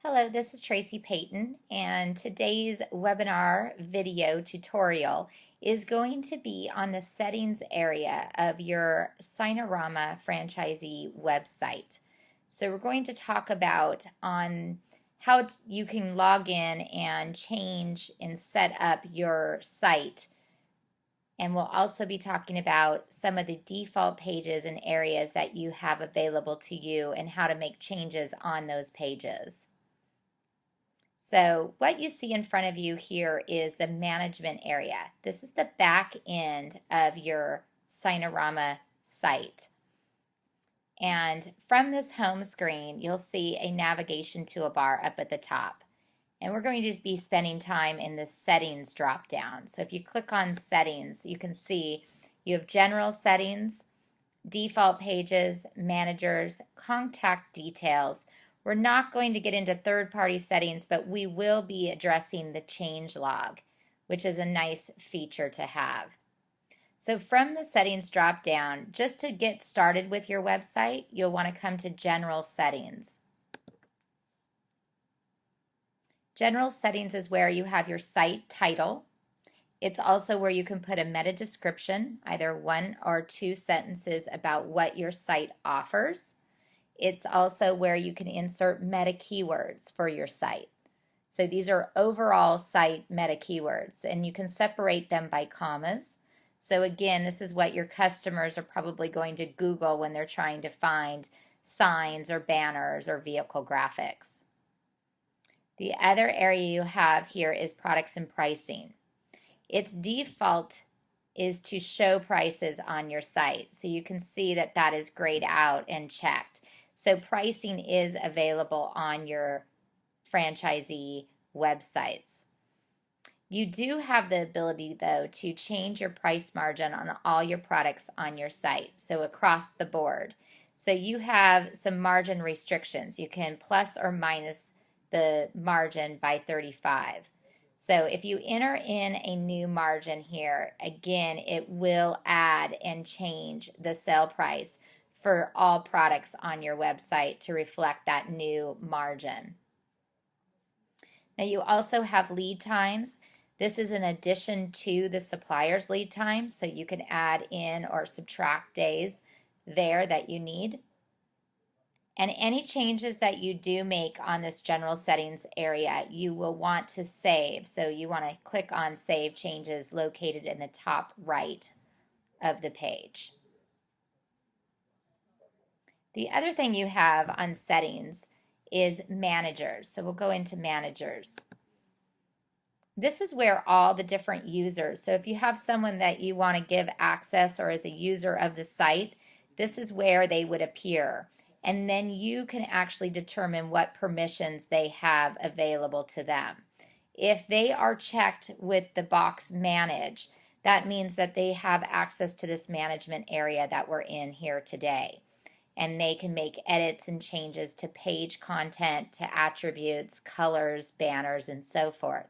Hello, this is Tracy Payton, and today's webinar video tutorial is going to be on the settings area of your Signorama franchisee website. So we're going to talk about on how you can log in and change and set up your site. And we'll also be talking about some of the default pages and areas that you have available to you and how to make changes on those pages. So what you see in front of you here is the management area. This is the back end of your Signorama site. And from this home screen, you'll see a navigation toolbar up at the top. And we're going to be spending time in the settings drop down. So if you click on settings, you can see you have general settings, default pages, managers, contact details. We're not going to get into third-party settings, but we will be addressing the change log, which is a nice feature to have. So from the settings drop down, just to get started with your website, you'll want to come to General Settings. General Settings is where you have your site title. It's also where you can put a meta description, either 1 or 2 sentences about what your site offers. It's also where you can insert meta keywords for your site. So these are overall site meta keywords, and you can separate them by commas. So again, this is what your customers are probably going to Google when they're trying to find signs or banners or vehicle graphics. The other area you have here is products and pricing. Its default is to show prices on your site. So you can see that that is grayed out and checked. So pricing is available on your franchisee websites. You do have the ability, though, to change your price margin on all your products on your site, so across the board. So you have some margin restrictions. You can plus or minus the margin by 35. So if you enter in a new margin here, again, it will add and change the sale price for all products on your website to reflect that new margin. Now you also have lead times. This is in addition to the supplier's lead time, so you can add in or subtract days there that you need. And any changes that you do make on this general settings area, you will want to save. So you want to click on Save Changes located in the top right of the page. The other thing you have on settings is managers. So we'll go into managers. This is where all the different users, so if you have someone that you want to give access or is a user of the site, this is where they would appear. And then you can actually determine what permissions they have available to them. If they are checked with the box Manage, that means that they have access to this management area that we're in here today. And they can make edits and changes to page content, to attributes, colors, banners, and so forth.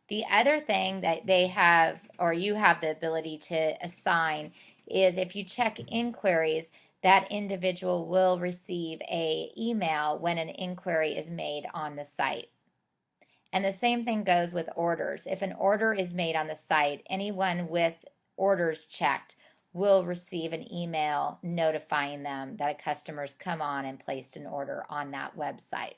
The other thing that they have, or you have the ability to assign, is if you check inquiries, that individual will receive an email when an inquiry is made on the site. And the same thing goes with orders. If an order is made on the site, anyone with orders checked will receive an email notifying them that a customer's come on and placed an order on that website.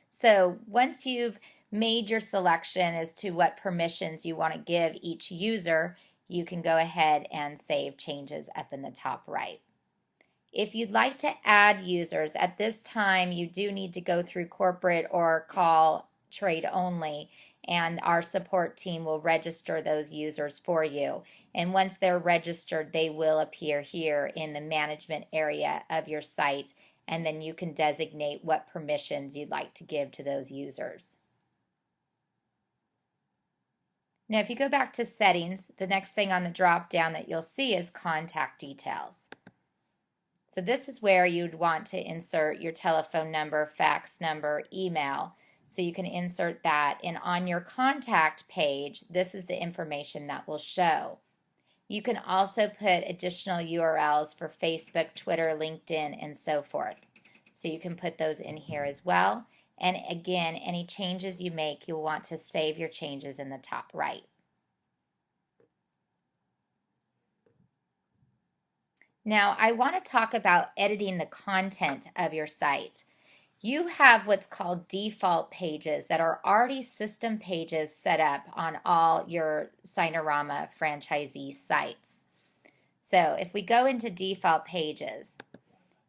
So once you've made your selection as to what permissions you want to give each user, you can go ahead and save changes up in the top right. If you'd like to add users, at this time you do need to go through corporate or call trade only, and our support team will register those users for you. And once they're registered, they will appear here in the management area of your site, and then you can designate what permissions you'd like to give to those users. Now, if you go back to settings, the next thing on the drop down that you'll see is contact details. So this is where you'd want to insert your telephone number, fax number, email. So you can insert that, and on your contact page, this is the information that will show. You can also put additional URLs for Facebook, Twitter, LinkedIn, and so forth. So you can put those in here as well. And again, any changes you make, you'll want to save your changes in the top right. Now, I want to talk about editing the content of your site. You have what's called default pages that are already system pages set up on all your Signorama franchisee sites. So if we go into default pages,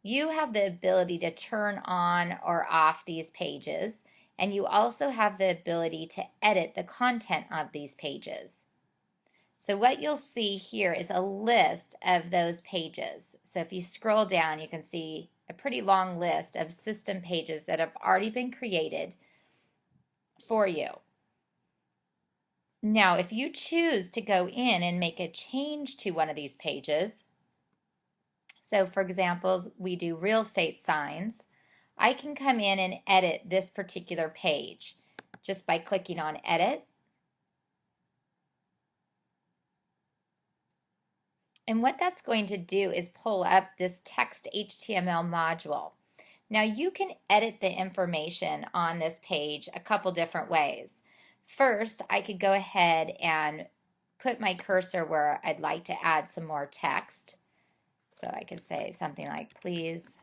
you have the ability to turn on or off these pages, and you also have the ability to edit the content of these pages. So what you'll see here is a list of those pages. So if you scroll down, you can see a pretty long list of system pages that have already been created for you. Now, if you choose to go in and make a change to one of these pages, so for example, we do real estate signs, I can come in and edit this particular page just by clicking on Edit. And what that's going to do is pull up this text HTML module. Now you can edit the information on this page a couple different ways. First, I could go ahead and put my cursor where I'd like to add some more text. So I could say something like, please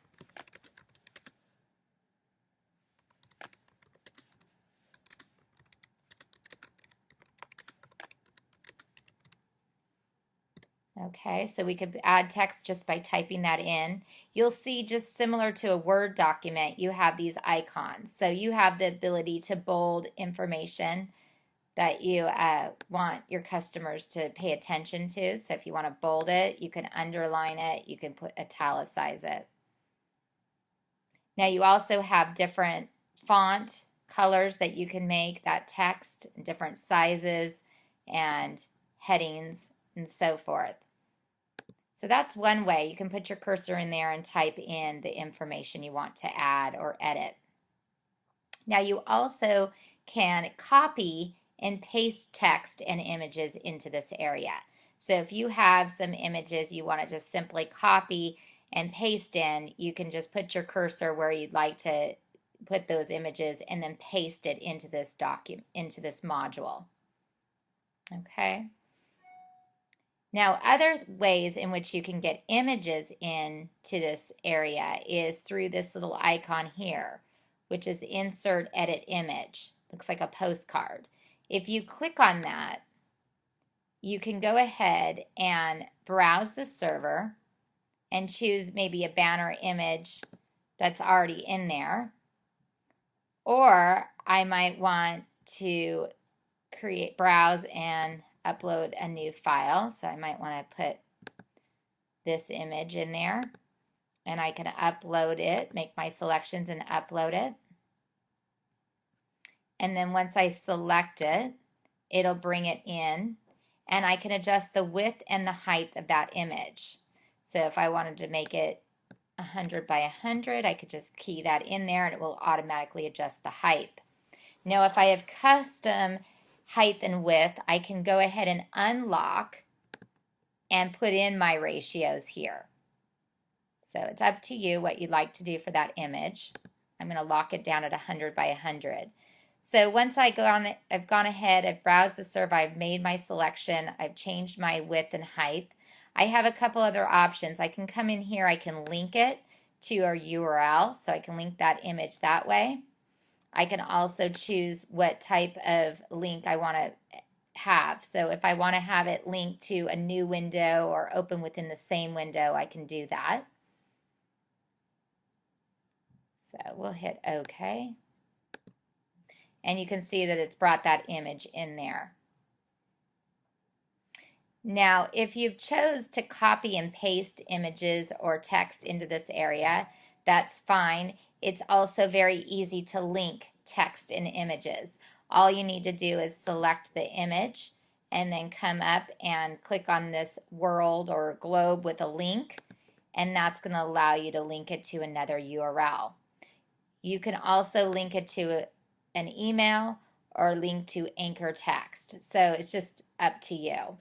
Okay, so we could add text just by typing that in. You'll see, just similar to a Word document, you have these icons. So you have the ability to bold information that you want your customers to pay attention to. So if you want to bold it, you can underline it, you can put italicize it. Now you also have different font colors that you can make that text, different sizes and headings and so forth. So that's one way. You can put your cursor in there and type in the information you want to add or edit. Now you also can copy and paste text and images into this area. So if you have some images you want to just simply copy and paste in, you can just put your cursor where you'd like to put those images and then paste it into this document, into this module. Okay. Now, other ways in which you can get images into this area is through this little icon here, which is InsertEdit Image. Looks like a postcard. If you click on that, you can go ahead and browse the server and choose maybe a banner image that's already in there. Or I might want to browse and upload a new file. So I might want to put this image in there and I can upload it, make my selections and upload it. And then once I select it, it'll bring it in and I can adjust the width and the height of that image. So if I wanted to make it 100 by 100, I could just key that in there and it will automatically adjust the height. Now if I have custom height and width, I can go ahead and unlock and put in my ratios here. So it's up to you what you'd like to do for that image. I'm going to lock it down at 100 by 100. So once I've gone ahead, I've browsed the server, I've made my selection, I've changed my width and height. I have a couple other options. I can come in here, I can link it to a URL, so I can link that image that way. I can also choose what type of link I want to have. So if I want to have it linked to a new window or open within the same window, I can do that. So we'll hit OK. And you can see that it's brought that image in there. Now, if you've chose to copy and paste images or text into this area, that's fine. It's also very easy to link text and images. All you need to do is select the image and then come up and click on this world or globe with a link, and that's going to allow you to link it to another URL. You can also link it to an email or link to anchor text. So it's just up to you.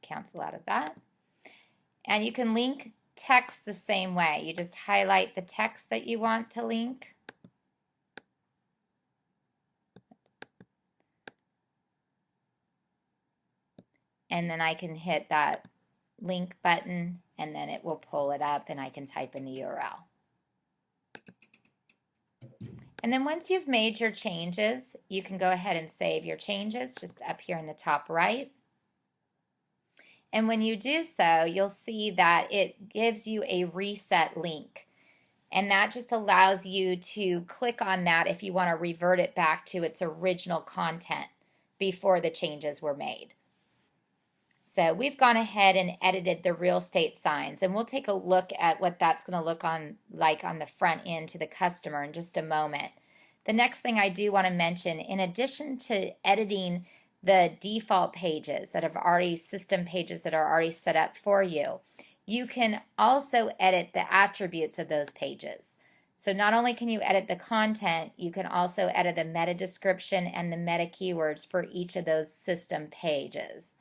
cancel out of that. And you can link text the same way. You just highlight the text that you want to link. And then I can hit that link button and then it will pull it up and I can type in the URL. And then once you've made your changes, you can go ahead and save your changes just up here in the top right. And when you do so, you'll see that it gives you a reset link. And that just allows you to click on that if you want to revert it back to its original content before the changes were made. So we've gone ahead and edited the real estate signs, and we'll take a look at what that's going to look like on the front end to the customer in just a moment. The next thing I do want to mention, in addition to editing the default pages that have already, system pages that are already set up for you, you can also edit the attributes of those pages. So not only can you edit the content, you can also edit the meta description and the meta keywords for each of those system pages.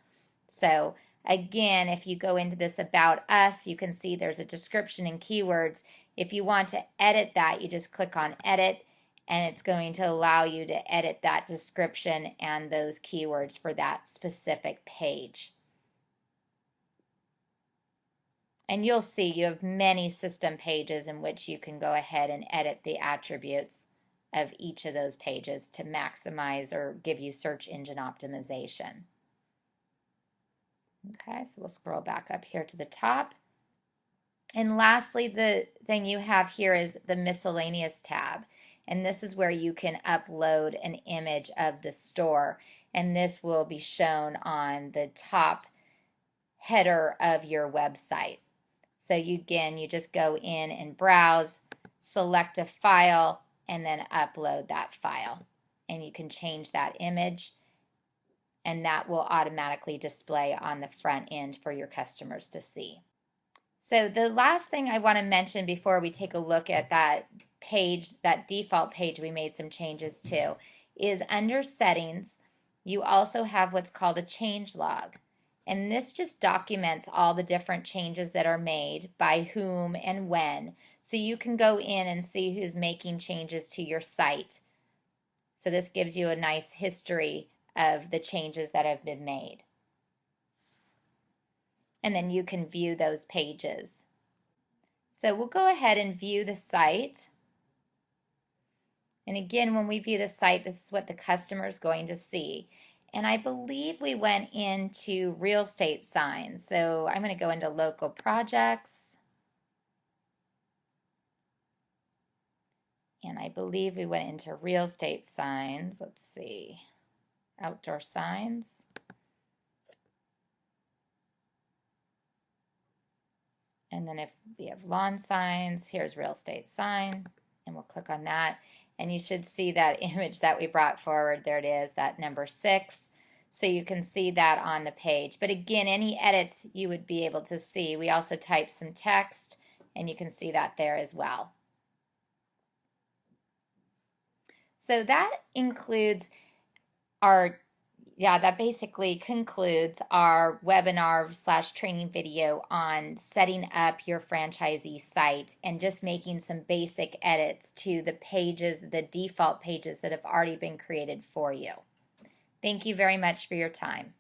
So again, if you go into this About Us, you can see there's a description and keywords. If you want to edit that, you just click on Edit, and it's going to allow you to edit that description and those keywords for that specific page. And you'll see you have many system pages in which you can go ahead and edit the attributes of each of those pages to maximize or give you search engine optimization. Okay, so we'll scroll back up here to the top. And lastly, the thing you have here is the Miscellaneous tab. And this is where you can upload an image of the store. And this will be shown on the top header of your website. So you just go in and browse, select a file, and then upload that file. And you can change that image, and that will automatically display on the front end for your customers to see. So the last thing I want to mention before we take a look at that page, that default page we made some changes to, is under Settings, you also have what's called a change log. And this just documents all the different changes that are made, by whom and when. So you can go in and see who's making changes to your site. So this gives you a nice history of the changes that have been made. And then you can view those pages. So we'll go ahead and view the site. And again, when we view the site, this is what the customer is going to see. And I believe we went into real estate signs. So I'm going to go into local projects. And I believe we went into real estate signs. Let's see. Outdoor signs. And then if we have lawn signs, here's real estate sign. And we'll click on that. And you should see that image that we brought forward. There it is, that number 6. So you can see that on the page. But again, any edits you would be able to see. We also typed some text, and you can see that there as well. So that includes that basically concludes our webinar/training video on setting up your franchisee site and just making some basic edits to the pages, the default pages that have already been created for you. Thank you very much for your time.